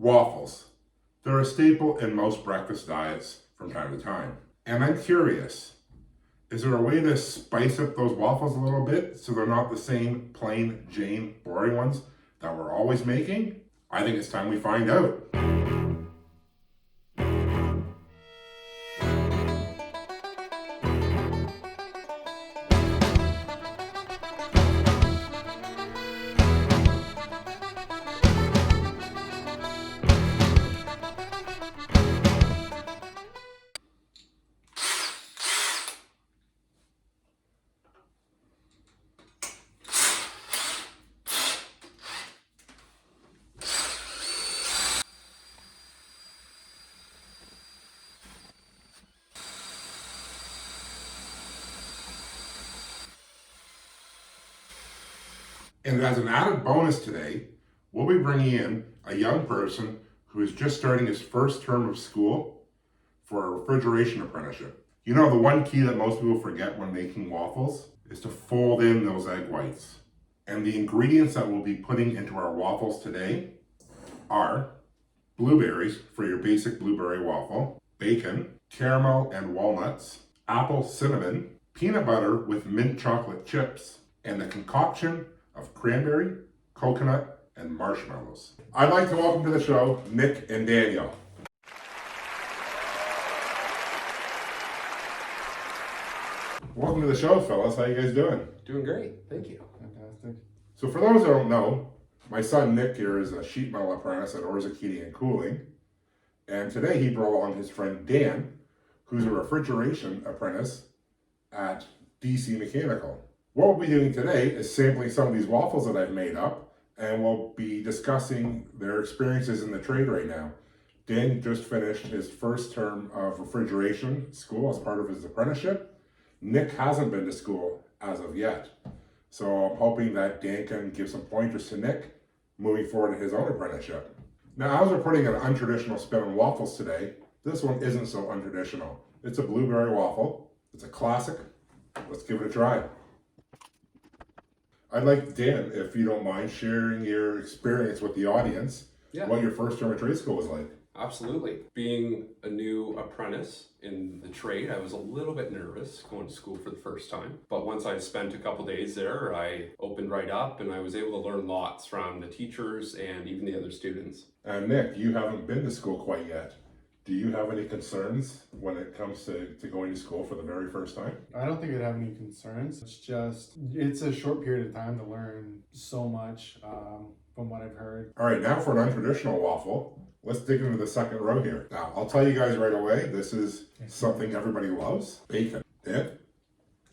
Waffles. They're a staple in most breakfast diets from time to time. And I'm curious, is there a way to spice up those waffles a little bit so they're not the same plain Jane boring ones that we're always making? I think it's time we find out. And as an added bonus today, we'll be bringing in a young person who is just starting his first term of school for a refrigeration apprenticeship. You know, the one key that most people forget when making waffles is to fold in those egg whites. And the ingredients that we'll be putting into our waffles today are blueberries for your basic blueberry waffle, bacon, caramel and walnuts, apple cinnamon, peanut butter with mint chocolate chips, and the concoction of cranberry, coconut, and marshmallows. I'd like to welcome to the show Nick and Daniel. Welcome to the show, fellas. How you guys doing? Doing great, thank you. Fantastic. So for those that don't know, my son Nick here is a sheet metal apprentice at Orza Heating and Cooling. And today he brought along his friend Dan, who's a refrigeration apprentice at DC Mechanical. What we'll be doing today is sampling some of these waffles that I've made up, and we'll be discussing their experiences in the trade right now. Dan just finished his first term of refrigeration school as part of his apprenticeship. Nick hasn't been to school as of yet. So I'm hoping that Dan can give some pointers to Nick moving forward in his own apprenticeship. Now, as we're putting an untraditional spin on waffles today, this one isn't so untraditional. It's a blueberry waffle. It's a classic. Let's give it a try. I'd like, Dan, if you don't mind, sharing your experience with the audience, what your first term of trade school was like. Absolutely. Being a new apprentice in the trade, I was a little bit nervous going to school for the first time. But once I spent a couple days there, I opened right up and I was able to learn lots from the teachers and even the other students. And Nick, you haven't been to school quite yet. Do you have any concerns when it comes to going to school for the very first time? I don't think I'd have any concerns. It's a short period of time to learn so much from what I've heard. All right, now for an untraditional waffle. Let's dig into the second row here. Now, I'll tell you guys right away, this is something everybody loves, bacon. Dan?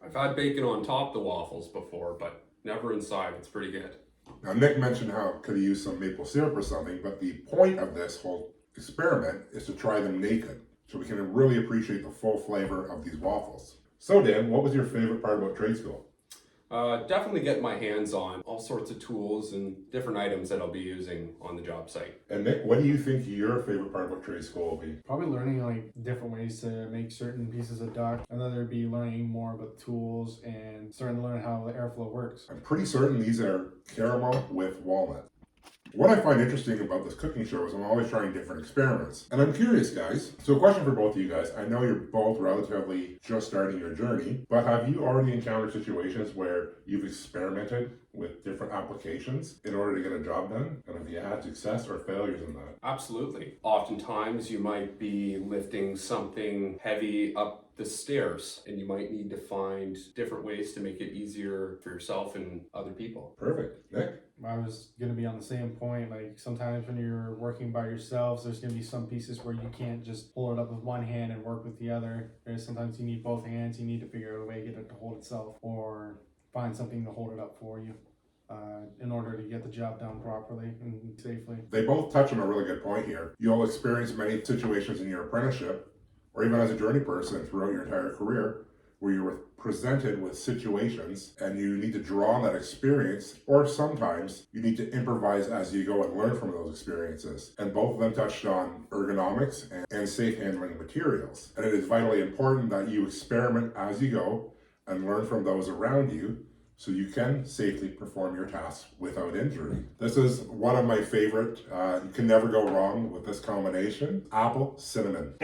I've had bacon on top of the waffles before, but never inside. It's pretty good. Now, Nick mentioned how could he use some maple syrup or something, but the point of this whole experiment is to try them naked, so we can really appreciate the full flavor of these waffles. So Dan, what was your favorite part about trade school? Definitely get my hands on all sorts of tools and different items that I'll be using on the job site. And Nick, what do you think your favorite part about trade school will be? Probably learning like different ways to make certain pieces of duct. Another would be learning more about tools and starting to learn how the airflow works. I'm pretty certain these are caramel with walnut. What I find interesting about this cooking show is I'm always trying different experiments. And I'm curious, guys. So a question for both of you guys. I know you're both relatively just starting your journey, but have you already encountered situations where you've experimented with different applications in order to get a job done? And have you had success or failures in that? Absolutely. Oftentimes you might be lifting something heavy up the stairs and you might need to find different ways to make it easier for yourself and other people. Perfect. Nick? I was going to be on the same point. Like sometimes when you're working by yourselves, there's going to be some pieces where you can't just hold it up with one hand and work with the other. There's sometimes you need both hands. You need to figure out a way to get it to hold itself or find something to hold it up for you in order to get the job done properly and safely. They both touch on a really good point here. You'll experience many situations in your apprenticeship or even as a journey person throughout your entire career where you were presented with situations and you need to draw on that experience, or sometimes you need to improvise as you go and learn from those experiences. And both of them touched on ergonomics and safe handling materials. And it is vitally important that you experiment as you go and learn from those around you so you can safely perform your tasks without injury. This is one of my favorite. You can never go wrong with this combination. Apple cinnamon.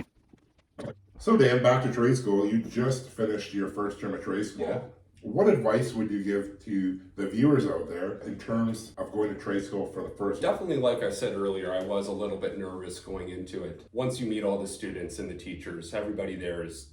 So Dan, back to trade school. You just finished your first term of trade school. Yeah. What advice would you give to the viewers out there in terms of going to trade school for the first time? Definitely, like I said earlier, I was a little bit nervous going into it. Once you meet all the students and the teachers, everybody there is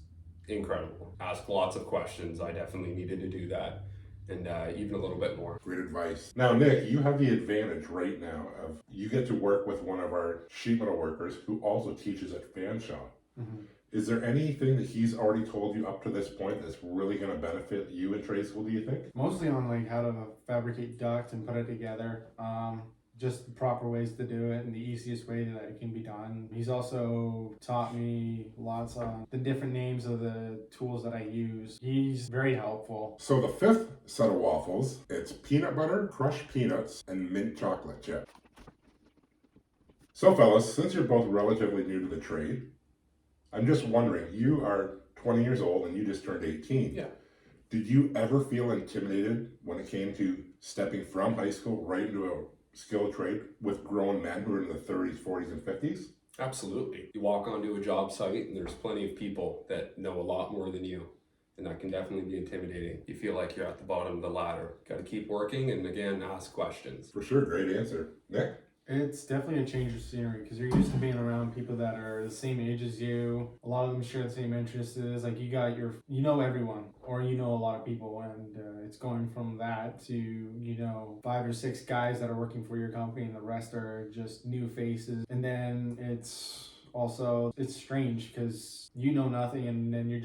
incredible. Ask lots of questions. I definitely needed to do that, and even a little bit more. Great advice. Now, Nick, you have the advantage right now of you get to work with one of our sheet metal workers who also teaches at Fan Shop. Mm-hmm. Is there anything that he's already told you up to this point that's really going to benefit you in trade school, do you think? Mostly on like how to fabricate duct and put it together. Just the proper ways to do it and the easiest way that it can be done. He's also taught me lots on the different names of the tools that I use. He's very helpful. So the fifth set of waffles, it's peanut butter, crushed peanuts, and mint chocolate chip. So fellas, since you're both relatively new to the trade, I'm just wondering, you are 20 years old and you just turned 18. Yeah. Did you ever feel intimidated when it came to stepping from high school right into a skilled trade with grown men who are in the 30s, 40s, and 50s? Absolutely. You walk onto a job site and there's plenty of people that know a lot more than you. And that can definitely be intimidating. You feel like you're at the bottom of the ladder. Got to keep working and again, ask questions. For sure, great answer. Nick? It's definitely a change of scenery because you're used to being around people that are the same age as you. A lot of them share the same interests. Like you know everyone, or you know a lot of people, and it's going from that to 5 or 6 guys that are working for your company, and the rest are just new faces. And then it's strange because you know nothing, and then you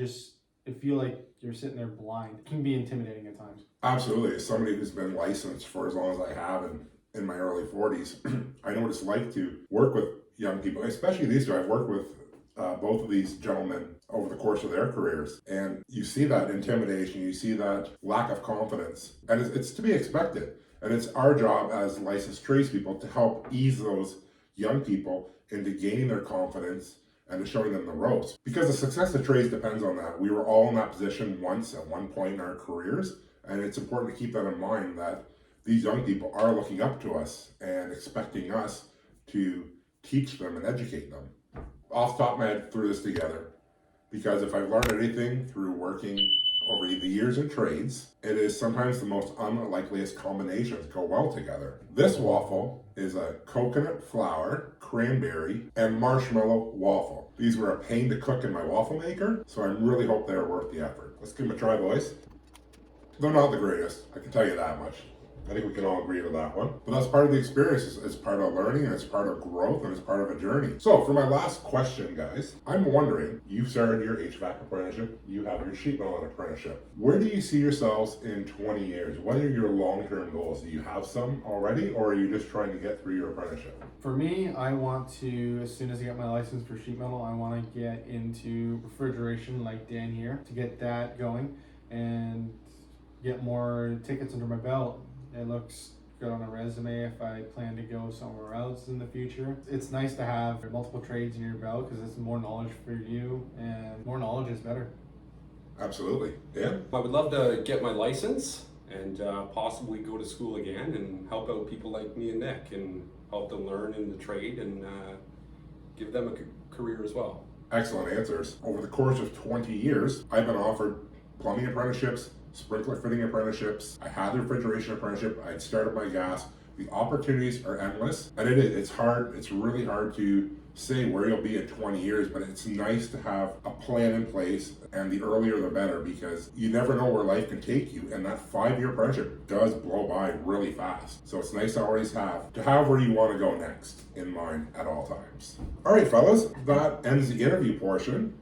feel like you're sitting there blind. It can be intimidating at times. Absolutely. As somebody who's been licensed for as long as I have and in my early 40s, I know what it's like to work with young people, especially these two. I've worked with both of these gentlemen over the course of their careers, and you see that intimidation, you see that lack of confidence, and it's to be expected. And it's our job as licensed tradespeople to help ease those young people into gaining their confidence and to showing them the ropes. Because the success of trades depends on that. We were all in that position once at one point in our careers, and it's important to keep that in mind that these young people are looking up to us and expecting us to teach them and educate them. Off the top of my head, threw this together because if I've learned anything through working over the years in trades, it is sometimes the most unlikeliest combinations go well together. This waffle is a coconut flour, cranberry, and marshmallow waffle. These were a pain to cook in my waffle maker, so I really hope they're worth the effort. Let's give them a try, boys. They're not the greatest, I can tell you that much. I think we can all agree to that one. But that's part of the experience. It's part of learning, and it's part of growth, and it's part of a journey. So for my last question, guys, I'm wondering, you've started your HVAC apprenticeship, you have your sheet metal apprenticeship. Where do you see yourselves in 20 years? What are your long-term goals? Do you have some already, or are you just trying to get through your apprenticeship? For me, I want to, as soon as I get my license for sheet metal, I want to get into refrigeration like Dan here, to get that going and get more tickets under my belt. It looks good on a resume if I plan to go somewhere else in the future. It's nice to have multiple trades in your belt because it's more knowledge for you, and more knowledge is better. Absolutely. Yeah. I would love to get my license and possibly go to school again and help out people like me and Nick and help them learn in the trade and give them a career as well. Excellent answers. Over the course of 20 years, I've been offered plumbing apprenticeships, sprinkler fitting apprenticeships. I had the refrigeration apprenticeship. I'd started my gas. The opportunities are endless, and it's hard. It's really hard to say where you'll be in 20 years, but it's nice to have a plan in place, and the earlier the better, because you never know where life can take you, and that 5-year apprenticeship does blow by really fast. So it's nice to always have where you want to go next in mind at all times. All right, fellas, that ends the interview portion.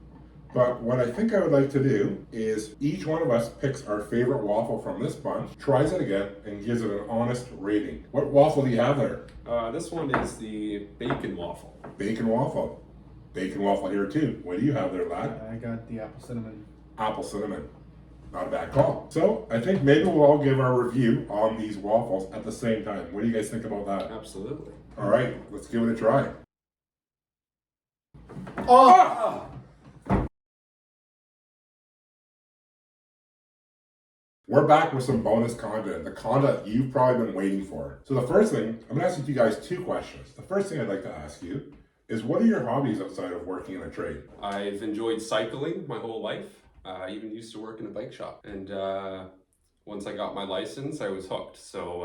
But what I think I would like to do is each one of us picks our favorite waffle from this bunch, tries it again, and gives it an honest rating. What waffle do you have there? This one is the bacon waffle. Bacon waffle. Bacon waffle here too. What do you have there, lad? I got the apple cinnamon. Apple cinnamon. Not a bad call. So I think maybe we'll all give our review on these waffles at the same time. What do you guys think about that? Absolutely. All right, let's give it a try. We're back with some bonus content, the content you've probably been waiting for. So the first thing, I'm gonna ask you guys 2 questions. The first thing I'd like to ask you is, what are your hobbies outside of working in a trade? I've enjoyed cycling my whole life. I even used to work in a bike shop. And once I got my license, I was hooked. So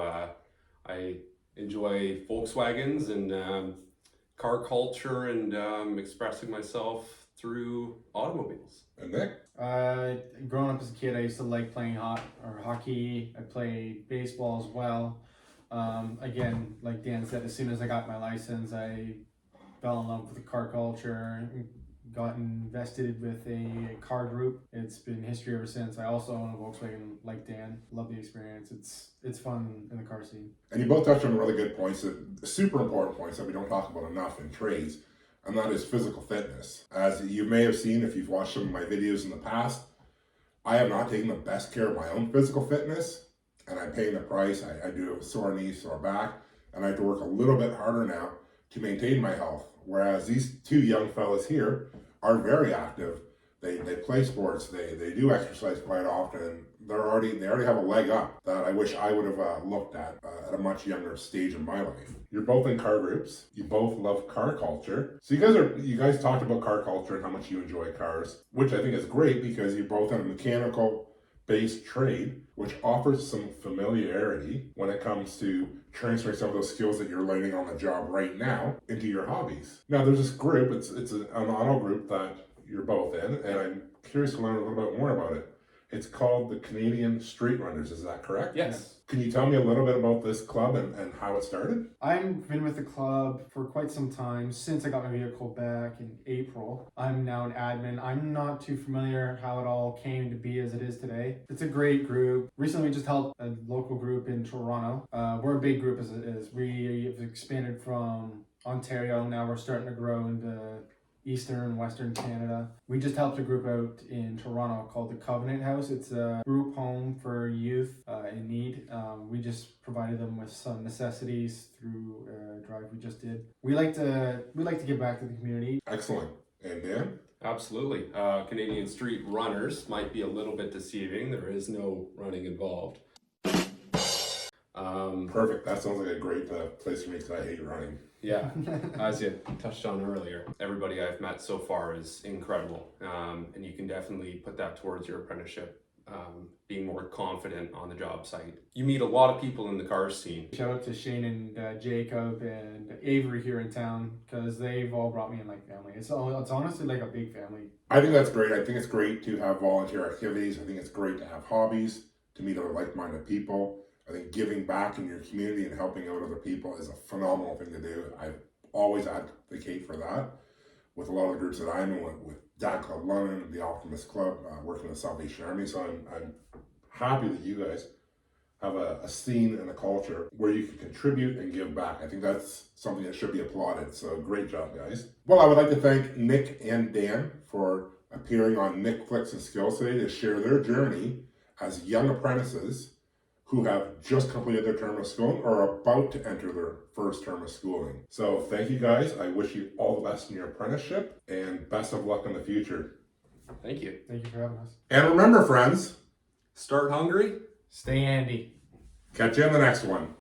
I enjoy Volkswagens and car culture and expressing myself through automobiles. And Nick? Growing up as a kid, I used to like playing hockey. I played baseball as well. Again, like Dan said, as soon as I got my license, I fell in love with the car culture, got invested with a car group. It's been history ever since. I also own a Volkswagen like Dan. Love the experience. It's fun in the car scene. And you both touched on really good points, super important points that we don't talk about enough in trades, and that is physical fitness. As you may have seen if you've watched some of my videos in the past, I have not taken the best care of my own physical fitness, and I'm paying the price. I do have a sore knee, sore back, and I have to work a little bit harder now to maintain my health. Whereas these 2 young fellas here are very active. They play sports, they do exercise quite often, and they already have a leg up that I wish I would have looked at a much younger stage in my life. You're both in car groups. You both love car culture. So you guys talked about car culture and how much you enjoy cars, which I think is great because you both have a mechanical based trade, which offers some familiarity when it comes to transferring some of those skills that you're learning on the job right now into your hobbies. Now there's this group, it's an auto group that you're both in, and I'm curious to learn a little bit more about it. It's called the Canadian Street Runners, is that correct? Yes. Can you tell me a little bit about this club and how it started? I've been with the club for quite some time, since I got my vehicle back in April. I'm now an admin. I'm not too familiar how it all came to be as it is today. It's a great group. Recently we just helped a local group in Toronto. We're a big group as it is. We have expanded from Ontario, now we're starting to grow into Eastern and Western Canada. We just helped a group out in Toronto called the Covenant House. It's a group home for youth in need. We just provided them with some necessities through a drive we just did. We like to give back to the community. Excellent. And Dan? Absolutely. Canadian Street Runners might be a little bit deceiving. There is no running involved. Perfect. That sounds like a great place for me because I hate running. Yeah, as you touched on earlier, everybody I've met so far is incredible, and you can definitely put that towards your apprenticeship, being more confident on the job site. You meet a lot of people in the car scene. Shout out to Shane and Jacob and Avery here in town, because they've all brought me in like family. It's honestly like a big family. I think that's great. I think it's great to have volunteer activities. I think it's great to have hobbies, to meet other like-minded people. I think giving back in your community and helping out other people is a phenomenal thing to do. I always advocate for that with a lot of the groups that I'm in, with Dad Club London, the Optimist Club, working with Salvation Army. So I'm happy that you guys have a scene and a culture where you can contribute and give back. I think that's something that should be applauded. So great job, guys. Well, I would like to thank Nick and Dan for appearing on Nick Flicks and Skills today to share their journey as young apprentices who have just completed their term of schooling or are about to enter their first term of schooling. So thank you guys. I wish you all the best in your apprenticeship and best of luck in the future. Thank you. Thank you for having us. And remember, friends, Start hungry. Stay handy. catch you in the next one.